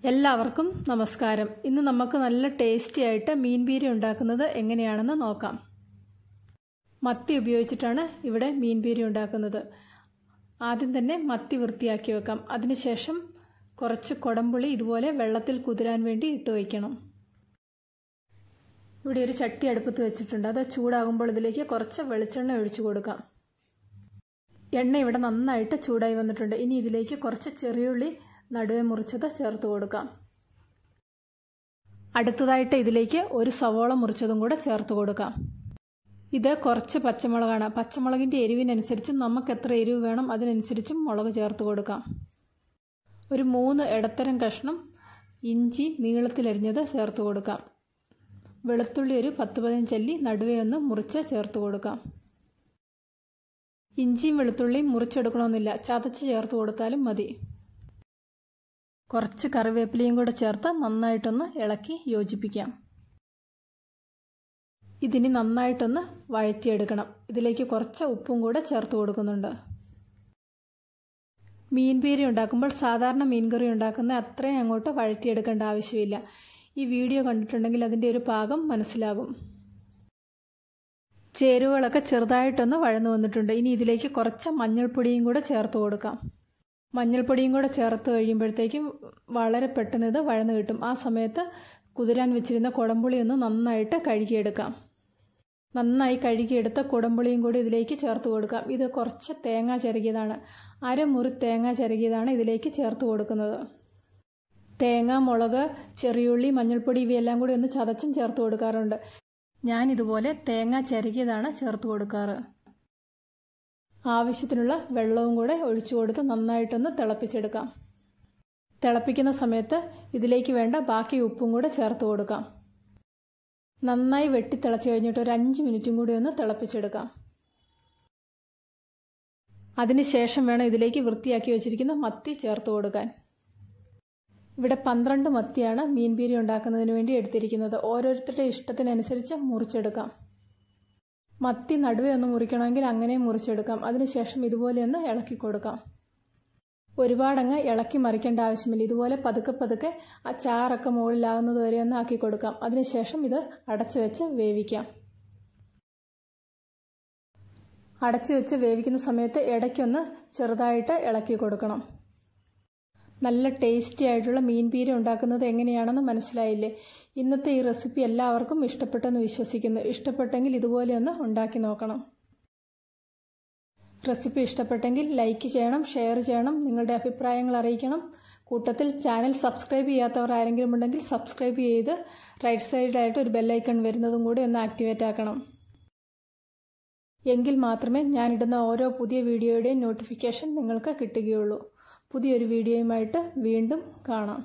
എല്ലാവർക്കും നമസ്കാരം. ഇന്ന് നമുക്ക് നല്ല ടേസ്റ്റി ആയിട്ട് മീൻ പീര ഉണ്ടാക്കുന്നത് എങ്ങനെയാണെന്ന് നോക്കാം. മത്തി ഉപയോഗിച്ചിട്ടാണ് ഇവിടെ മീൻ പീര ഉണ്ടാക്കുന്നത്. ആദ്യം തന്നെ മത്തി വൃത്തിയാക്കി വെക്കാം. അതിനുശേഷം കുറച്ച് കൊടംപുളി ഇതുപോലെ വെള്ളത്തിൽ കുതിരാൻ വേണ്ടി ഇട്ട് വയ്ക്കണം. ഇവിടെ ഒരു ചട്ടി അടുപ്പത്ത് വെച്ചിട്ടുണ്ട്. അത് ചൂടാകുമ്പോൾ ഇതിലേക്ക് കുറച്ച് വെളിച്ചെണ്ണ ഒഴിച്ചു കൊടുക്കാം. എണ്ണ ഇവിടെ നന്നായിട്ട് ചൂടായി വന്നിട്ടുണ്ട്. ഇനി ഇതിലേക്ക് കുറച്ച് ചെറിയുള്ളി നടുവെ മുറിച്ചത് ചേർത്ത് കൊടുക്കാം. അടുത്തതായിട്ട് ഇതിലേക്ക് ഒരു സവോള മുറിച്ചതും കൂടെ ചേർത്ത് കൊടുക്കാം. ഇത് കുറച്ച് പച്ചമുളകാണ്. പച്ചമുളകിൻ്റെ എരിവിനനുസരിച്ചും നമുക്ക് എത്ര എരിവ് വേണം അതിനനുസരിച്ചും മുളക് ചേർത്ത് കൊടുക്കാം. ഒരു 3 ഇടത്തരം കഷ്ണം ഇഞ്ചി നീളത്തിലരിഞ്ഞത് ചേർത്ത് കൊടുക്കാം. വെളുത്തുള്ളി ഒരു 10-15 അല്ലി നടുവെ ഒന്ന് മുറിച്ച് ചേർത്ത് കൊടുക്കാം. ഇഞ്ചിയും വെളുത്തുള്ളിയും മുറിച്ചെടുക്കണമെന്നില്ല, ചതച്ച് ചേർത്ത് കൊടുത്താലും മതി. കുറച്ച് കറിവേപ്പിലയും കൂടെ ചേർത്ത് നന്നായിട്ടൊന്ന് ഇളക്കി യോജിപ്പിക്കാം. ഇതിനി നന്നായിട്ടൊന്ന് വഴറ്റിയെടുക്കണം. ഇതിലേക്ക് കുറച്ച് ഉപ്പും കൂടെ ചേർത്ത് കൊടുക്കുന്നുണ്ട്. മീൻ പീര ഉണ്ടാക്കുമ്പോൾ സാധാരണ മീൻ കറി ഉണ്ടാക്കുന്ന അത്രയും അങ്ങോട്ട് വഴറ്റിയെടുക്കേണ്ട ആവശ്യമില്ല. ഈ വീഡിയോ കണ്ടിട്ടുണ്ടെങ്കിൽ അതിൻ്റെ ഒരു പാകം മനസ്സിലാകും. ചേരുവകളൊക്കെ ചെറുതായിട്ടൊന്ന് വഴന്നു വന്നിട്ടുണ്ട്. ഇനി ഇതിലേക്ക് കുറച്ച് മഞ്ഞൾപ്പൊടിയും കൂടെ ചേർത്ത് കൊടുക്കാം. മഞ്ഞൾപ്പൊടിയും കൂടെ ചേർത്ത് കഴിയുമ്പോഴത്തേക്കും വളരെ പെട്ടെന്ന് ഇത് വഴന്നു കിട്ടും. ആ സമയത്ത് കുതിരാൻ വെച്ചിരുന്ന കുടംപുളി ഒന്ന് നന്നായിട്ട് കഴുകിയെടുക്കാം. നന്നായി കഴുകിയെടുത്ത കുടംപുളിയും കൂടി ഇതിലേക്ക് ചേർത്ത് കൊടുക്കാം. ഇത് കുറച്ച് തേങ്ങ ചിരകിയതാണ്. 1/2 മുറി തേങ്ങ ചിരകിയതാണ് ഇതിലേക്ക് ചേർത്ത് കൊടുക്കുന്നത്. തേങ്ങ, മുളക്, ചെറിയുള്ളി, മഞ്ഞൾപ്പൊടി ഇവയെല്ലാം കൂടി ഒന്ന് ചതച്ചും ചേർത്ത് കൊടുക്കാറുണ്ട്. ഞാനിതുപോലെ തേങ്ങ ചിരകിയതാണ് ചേർത്ത് കൊടുക്കാറ്. ആവശ്യത്തിനുള്ള വെള്ളവും കൂടെ ഒഴിച്ചു കൊടുത്ത് നന്നായിട്ടൊന്ന് തിളപ്പിച്ചെടുക്കാം. തിളപ്പിക്കുന്ന സമയത്ത് ഇതിലേക്ക് വേണ്ട ബാക്കി ഉപ്പും കൂടെ ചേർത്ത് കൊടുക്കാം. നന്നായി വെട്ടി തിളച്ച് കഴിഞ്ഞിട്ട് ഒരു 5 മിനിറ്റും കൂടി ഒന്ന് തിളപ്പിച്ചെടുക്കാം. അതിനുശേഷം വേണം ഇതിലേക്ക് വൃത്തിയാക്കി വെച്ചിരിക്കുന്ന മത്തി ചേർത്ത് കൊടുക്കാൻ. ഇവിടെ 12 മത്തിയാണ് മീൻ പീര ഉണ്ടാക്കുന്നതിന് വേണ്ടി എടുത്തിരിക്കുന്നത്. ഓരോരുത്തരുടെ ഇഷ്ടത്തിനനുസരിച്ച് മുറിച്ചെടുക്കാം. മത്തി നടുവെ ഒന്ന് മുറിക്കണമെങ്കിൽ അങ്ങനെ മുറിച്ചെടുക്കാം. അതിനുശേഷം ഇതുപോലെ ഒന്ന് ഇളക്കി കൊടുക്കാം. ഒരുപാടങ്ങ് ഇളക്കി മറിക്കേണ്ട ആവശ്യമില്ല. ഇതുപോലെ പതുക്കെ പതുക്കെ ആ ചാറൊക്കെ മുകളിലാകുന്നത് വരെ ഒന്ന് ആക്കി കൊടുക്കാം. അതിനുശേഷം ഇത് അടച്ചു വെച്ച് വേവിക്കാം. അടച്ചു വെച്ച് വേവിക്കുന്ന സമയത്ത് ഇടയ്ക്കൊന്ന് ചെറുതായിട്ട് ഇളക്കി കൊടുക്കണം. നല്ല ടേസ്റ്റി ആയിട്ടുള്ള മീൻ പീര ഉണ്ടാക്കുന്നത് എങ്ങനെയാണെന്ന് മനസ്സിലായില്ലേ? ഇന്നത്തെ ഈ റെസിപ്പി എല്ലാവർക്കും ഇഷ്ടപ്പെട്ടെന്ന് വിശ്വസിക്കുന്നു. ഇഷ്ടപ്പെട്ടെങ്കിൽ ഇതുപോലെ ഒന്ന് ഉണ്ടാക്കി നോക്കണം. റെസിപ്പി ഇഷ്ടപ്പെട്ടെങ്കിൽ ലൈക്ക് ചെയ്യണം, ഷെയർ ചെയ്യണം, നിങ്ങളുടെ അഭിപ്രായങ്ങൾ അറിയിക്കണം. കൂട്ടത്തിൽ ചാനൽ സബ്സ്ക്രൈബ് ചെയ്യാത്തവർ ആരെങ്കിലും ഉണ്ടെങ്കിൽ സബ്സ്ക്രൈബ് ചെയ്ത് റൈറ്റ് സൈഡിലായിട്ട് ഒരു ബെല്ലൈക്കൺ വരുന്നതും കൂടി ഒന്ന് ആക്ടിവേറ്റ് ആക്കണം. എങ്കിൽ മാത്രമേ ഞാനിടുന്ന ഓരോ പുതിയ വീഡിയോയുടെയും നോട്ടിഫിക്കേഷൻ നിങ്ങൾക്ക് കിട്ടുകയുള്ളൂ. പുതിയൊരു വീഡിയോയുമായിട്ട് വീണ്ടും കാണാം.